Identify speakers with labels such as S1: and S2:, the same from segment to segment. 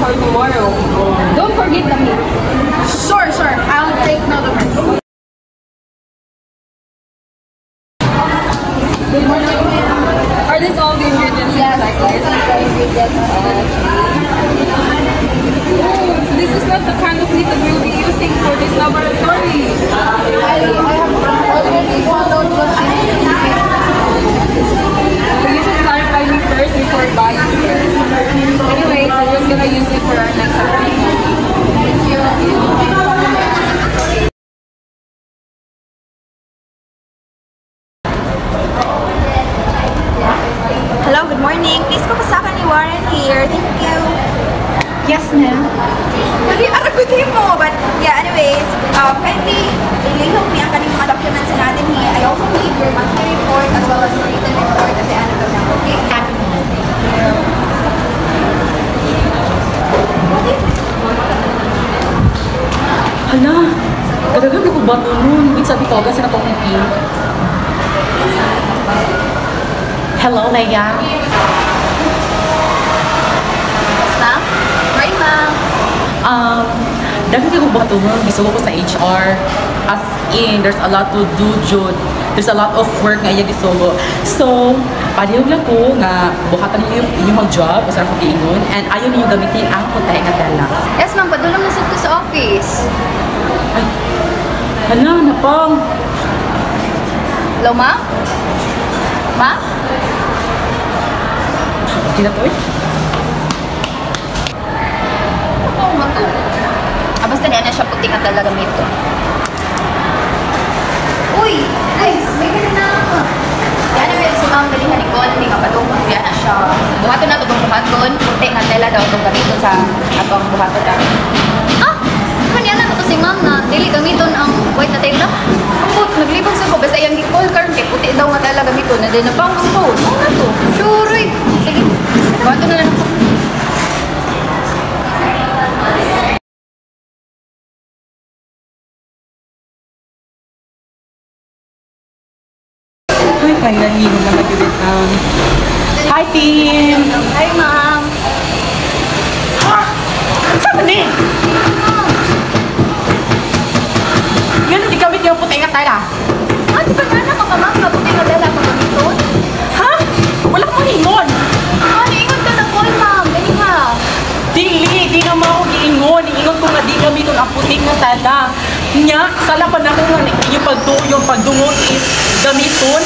S1: for tomorrow. Don't forget the meat.
S2: Sure. I'll take note of it.
S1: Good morning. Are these all the ingredients in the checklist? So this is not the kind of meat that we'll be using for this laboratory.
S2: I have already followed what I need.
S1: So you should clarify me first before buying it. Anyway, so we're just gonna use it for our next experiment.
S3: Hello, good morning. Please papasakan ni Warren here. Thank you.
S2: Yes, ma'am.
S3: Hindi, aragutin mo. But yeah, anyways, kindly ilihog me ang kaning mga documents natin here. I also need your monthly report as well as your written report at the end of the month. Okay?
S1: Hala, kadaghan ko ba ito nun? Wait, sabi ko, kasi napakiti.
S2: Hello, Leia.
S3: Ma'am? Right, ma'am.
S1: Dahil ko ba ito nun? Gusto ko sa HR. As in, there's a lot to do, Jude. There's a lot of work nga iya gisugo. So, palihog lang ko nga buhatan niyo yung inyong mag-job o sa akong giingon and ayaw niyo gamitin ang putay nga tela.
S3: Yes, ma'am. Padulong na ko sa office.
S1: Ay, hala, napang.
S3: Hello, ma'am? Ma'am?
S1: Okay na to eh.
S3: Oo, ma'am to. Basta di na siya puti ka talaga gamito. Uy! Guys, may ganun na. Yan na si ma'am galing na Nicole, hindi nga patong yan na siya. Buhaton na ito kung buhaton, puti nga tela daw itong gamiton sa atong buhaton na. Ah! Kanya na ito si ma'am na dili gamiton ang white na tela. Ang put, naglibang sa ko, basta yung Nicole karon kay puti daw nga tela gamiton na din na pang phone. Oo na to. Sure, eh. Sige, buhaton na lang ako.
S1: Finally, nagkakagulit ang... Hi, team!
S3: Hi, ma'am.
S1: Ha? Saan ba ni? Yan, hindi gamit yung puti nga tela.
S3: Ah, di ba nga na mga ma'am na puti nga tela pag gamiton?
S1: Ha? Wala ko hingon.
S3: Ah, niingon ka sa call, ma'am. Gani nga.
S1: Di na mo giingon. Iingon ko nga di gamiton ang puti nga tela. Nya, sala pa na ko nga yung pagdungot is gamiton.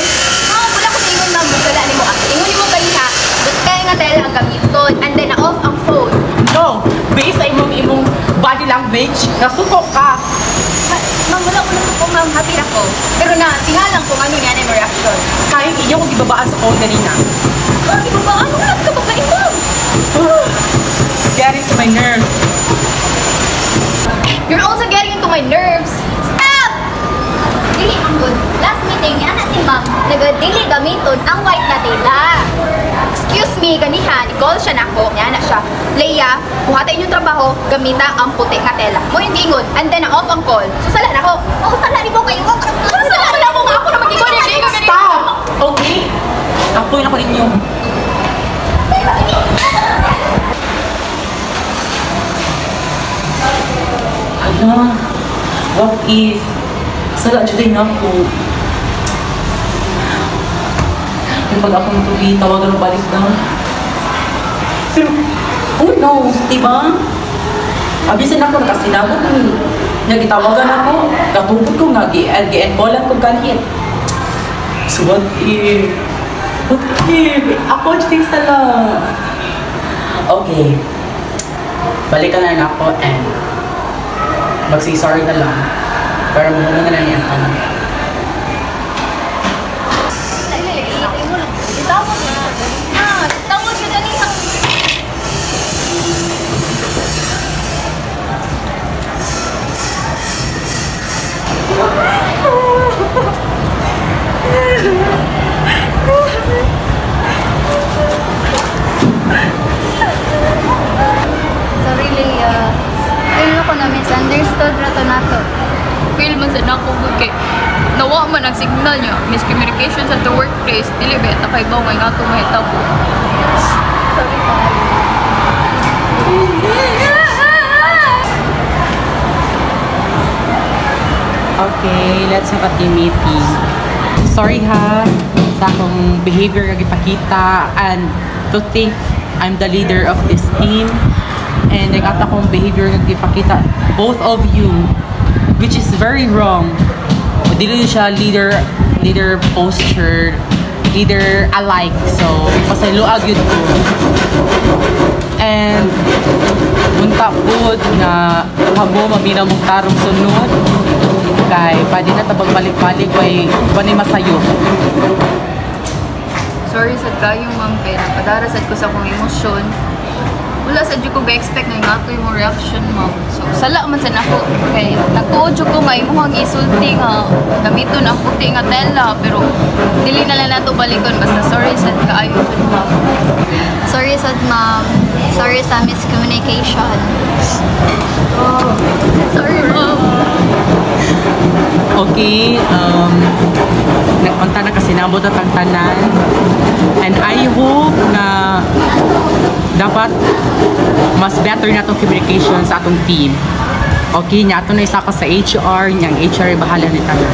S3: Wala ko ingon ma'am, wala ni mo. Ingon mo kayo ha, kaya nga tela ang gamiton, and then off ang phone.
S1: No, based sa imong body language, nasuko ka.
S3: Ma'am, wala ko nasuko ma'am, happy ako. Pero na, tingalang kung ano yan yung reaction.
S1: Kahit inyo kong ibabaan sa phone kanina.
S3: Di ba ba? Ano lang ka ba kayo ma'am?
S1: Getting to my nerves.
S3: You're also getting into my nerves. Stop! Dili ang good. Last meeting, yan na si ma'am, nag-dili gamiton ang white na tela. Excuse me, ganiha, Nicole siya na ako. Yan na siya. Leia, buhata inyong trabaho, gamita ang puti nga tela. Mo yung dingon, and then off ang call. So sala na ako. Oh, sala di mo kayo. Sala mo nga ako na mag-ingon.
S1: Stop! Okay? Apoy na ko ninyo. Hala, what if sala dyan na ako? Yung pag ako natuloy, tawagan mo balik na. Pero, who knows, diba? Abisin ako, nakasinagot ni. Nagitawagan ako, katubod ko nga, gi-enbolan ko ganit. So what if? What if? Ako dyan sala. Okay. Balikan na lang ako and magsi-sorry na lang. Pero muna na lang yung tanong.
S3: Tawag ka dali ang... Sorry, Leia. Feel ako na misunderstood na to na to. Feel man sa nako kay nawa man ang signal niya. Miscommunication sa the workplace. Dili ba ta kay bawang nga to mahitabo. Sorry,
S1: Okay, let's have a team meeting. Sorry ha sa akong behavior nga gipakita and to think I'm the leader of this team and ang akong behavior nga gipakita both of you which is very wrong. Dili siya leader posture, leader alike. So, pasaluag yun ko. And munta po nga habo mabina mong tarong sunod kay pwede na tabang balik-balik kay panay masayo.
S3: Sorry sad kayo ma'am kay napadarasad ko sa akong emosyon. Wala sa ko ga-expect na nga ito yung reaction ma'am. So sala man sa nako kay nagtuod ko nga imong isulti nga gamiton ang puti nga tela pero dili na lang nato balikon basta sorry sad kaayo jud ma'am.
S2: Sorry sad ma'am. Sorry sa miscommunication.
S3: Oh, sorry ma'am.
S1: Okay, nagpunta na kasi nabot at ang tanan and I hope na dapat mas better na itong communication sa atong team. Okay, niya ito na isa ko sa HR, niyang HR bahala ni tanan.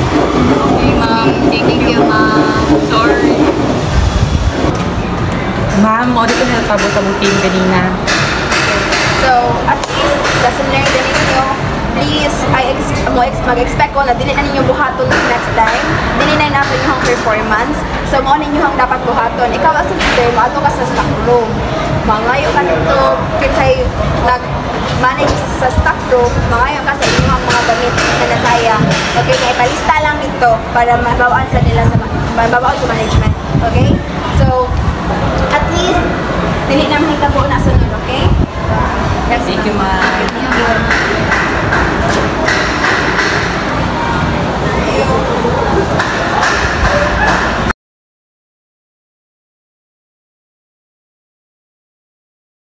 S3: Okay ma'am, thank you ma'am. Sorry.
S1: Ma'am, mo dito na natabo sa mong team kanina.
S3: So, at least, lesson learned din ninyo. Please, mag-expect ko na dili na ninyo buhaton next time. Dili na nato yung performance. So, mo ninyo ang dapat buhaton. Ikaw as a leader, maato ka sa stock room. Mangayo ka dito, kinsay nag-manage sa stock room, mangayo ka sa inyong mga gamit na nasayang. Okay, kaya palista lang dito para mabawaan sa nila sa management. Okay?